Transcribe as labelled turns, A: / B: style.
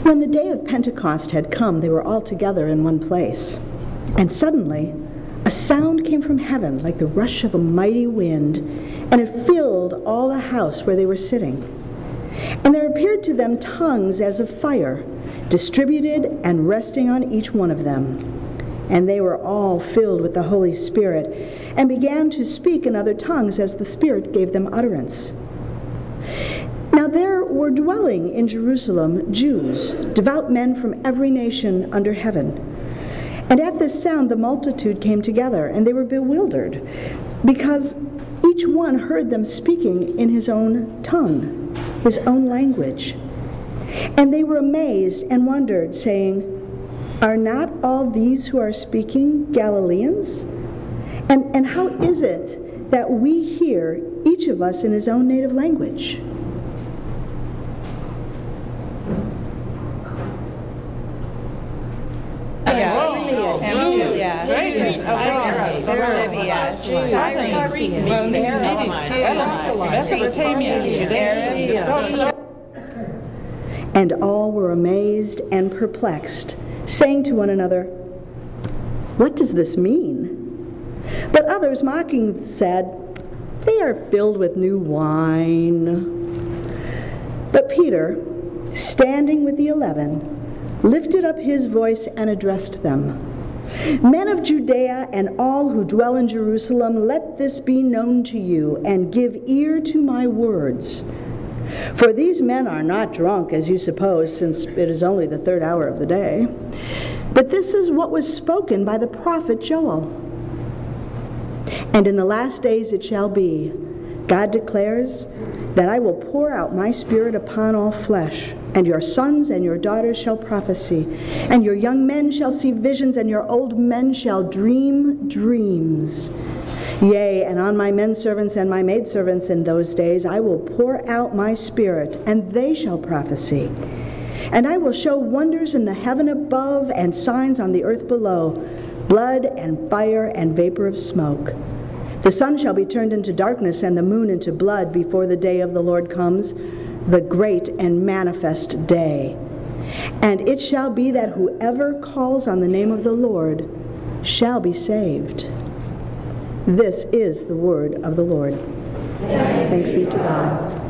A: When the day of Pentecost had come, they were all together in one place. And suddenly, a sound came from heaven like the rush of a mighty wind, and it filled all the house where they were sitting. And there appeared to them tongues as of fire, distributed and resting on each one of them. And they were all filled with the Holy Spirit, and began to speak in other tongues as the Spirit gave them utterance. Now there were dwelling in Jerusalem Jews, devout men from every nation under heaven. And at this sound the multitude came together, and they were bewildered, because each one heard them speaking in his own tongue, his own language. And they were amazed and wondered, saying, "Are not all these who are speaking Galileans? And how is it that we hear, each of us in his own native language?" And all were amazed and perplexed, saying to one another, "What does this mean?" But others mocking said, "They are filled with new wine." But Peter, standing with the 11, lifted up his voice and addressed them. "Men of Judea and all who dwell in Jerusalem, let this be known to you, and give ear to my words. For these men are not drunk, as you suppose, since it is only the third hour of the day. But this is what was spoken by the prophet Joel. And in the last days it shall be, God declares, that I will pour out my Spirit upon all flesh, and your sons and your daughters shall prophesy, and your young men shall see visions, and your old men shall dream dreams. Yea, and on my menservants and my maidservants in those days I will pour out my Spirit, and they shall prophesy. And I will show wonders in the heaven above and signs on the earth below, blood and fire and vapor of smoke. The sun shall be turned into darkness and the moon into blood before the day of the Lord comes, the great and manifest day. And it shall be that whoever calls on the name of the Lord shall be saved." This is the word of the Lord. Thanks be to God.